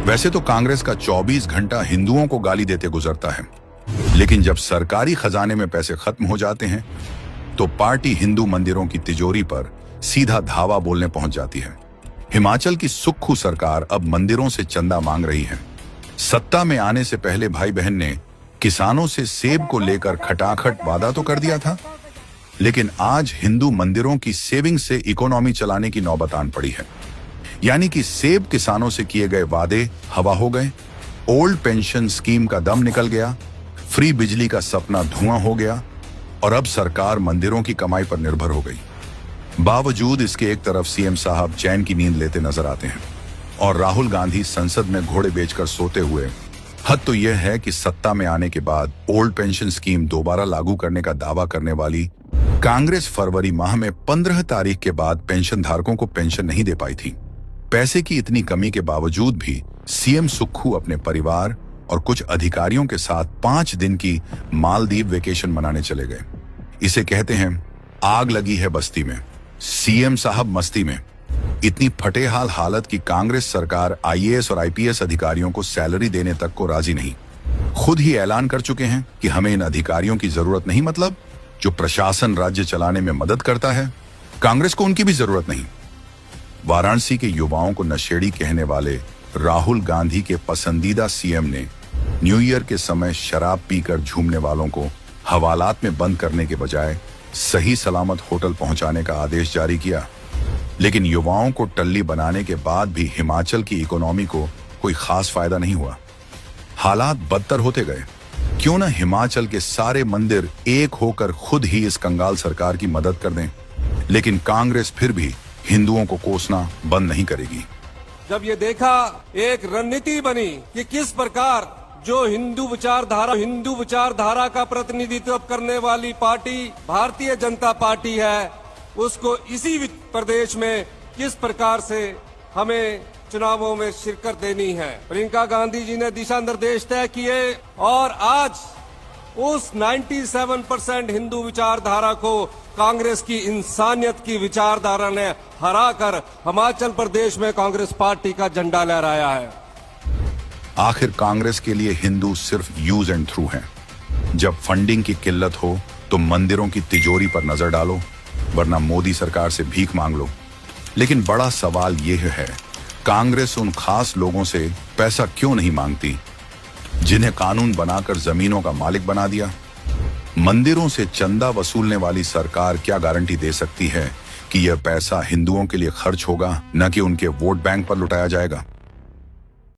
वैसे तो कांग्रेस का 24 घंटा हिंदुओं को गाली देते गुजरता है, लेकिन जब सरकारी खजाने में पैसे खत्म हो जाते हैं तो पार्टी हिंदू मंदिरों की तिजोरी पर सीधा धावा बोलने पहुंच जाती है। हिमाचल की सुक्खू सरकार अब मंदिरों से चंदा मांग रही है। सत्ता में आने से पहले भाई बहन ने किसानों से सेब को लेकर खटाखट वादा तो कर दिया था, लेकिन आज हिंदू मंदिरों की सेविंग से इकोनॉमी चलाने की नौबत आन पड़ी है। यानी कि सेब किसानों से किए गए वादे हवा हो गए, ओल्ड पेंशन स्कीम का दम निकल गया, फ्री बिजली का सपना धुआं हो गया और अब सरकार मंदिरों की कमाई पर निर्भर हो गई। बावजूद इसके एक तरफ सीएम साहब चैन की नींद लेते नजर आते हैं और राहुल गांधी संसद में घोड़े बेचकर सोते हुए। हद तो यह है कि सत्ता में आने के बाद ओल्ड पेंशन स्कीम दोबारा लागू करने का दावा करने वाली कांग्रेस फरवरी माह में 15 तारीख के बाद पेंशन धारकों को पेंशन नहीं दे पाई थी। पैसे की इतनी कमी के बावजूद भी सीएम सुक्खू अपने परिवार और कुछ अधिकारियों के साथ 5 दिन की मालदीव वेकेशन मनाने चले गए। इसे कहते हैं आग लगी है बस्ती में, सीएम साहब मस्ती में। इतनी फटेहाल हालत की कांग्रेस सरकार आईएएस और आईपीएस अधिकारियों को सैलरी देने तक को राजी नहीं। खुद ही ऐलान कर चुके हैं कि हमें इन अधिकारियों की जरूरत नहीं, मतलब जो प्रशासन राज्य चलाने में मदद करता है, कांग्रेस को उनकी भी जरूरत नहीं। वाराणसी के युवाओं को नशेड़ी कहने वाले राहुल गांधी के पसंदीदा सीएम ने न्यू ईयर के समय शराब पीकर झूमने वालों को हवालात में बंद करने के बजाय सही सलामत होटल पहुंचाने का आदेश जारी किया। लेकिन युवाओं को टल्ली बनाने के बाद भी हिमाचल की इकोनॉमी को कोई खास फायदा नहीं हुआ। हालात बदतर होते गए। क्यों न हिमाचल के सारे मंदिर एक होकर खुद ही इस कंगाल सरकार की मदद कर दें, लेकिन कांग्रेस फिर भी हिंदुओं को कोसना बंद नहीं करेगी। जब ये देखा एक रणनीति बनी कि किस प्रकार जो हिंदू विचारधारा का प्रतिनिधित्व करने वाली पार्टी भारतीय जनता पार्टी है, उसको इसी प्रदेश में किस प्रकार से हमें चुनावों में शिरकत देनी है। प्रियंका गांधी जी ने दिशा निर्देश तय किए और आज उस 97% हिंदू विचारधारा को कांग्रेस की इंसानियत की विचारधारा ने हराकर हिमाचल प्रदेश में कांग्रेस पार्टी का झंडा लहराया है। आखिर कांग्रेस के लिए हिंदू सिर्फ यूज एंड थ्रू हैं। जब फंडिंग की किल्लत हो तो मंदिरों की तिजोरी पर नजर डालो, वरना मोदी सरकार से भीख मांग लो। लेकिन बड़ा सवाल यह है, कांग्रेस उन खास लोगों से पैसा क्यों नहीं मांगती जिन्हें कानून बनाकर जमीनों का मालिक बना दिया? मंदिरों से चंदा वसूलने वाली सरकार क्या गारंटी दे सकती है कि यह पैसा हिंदुओं के लिए खर्च होगा, न कि उनके वोट बैंक पर लुटाया जाएगा?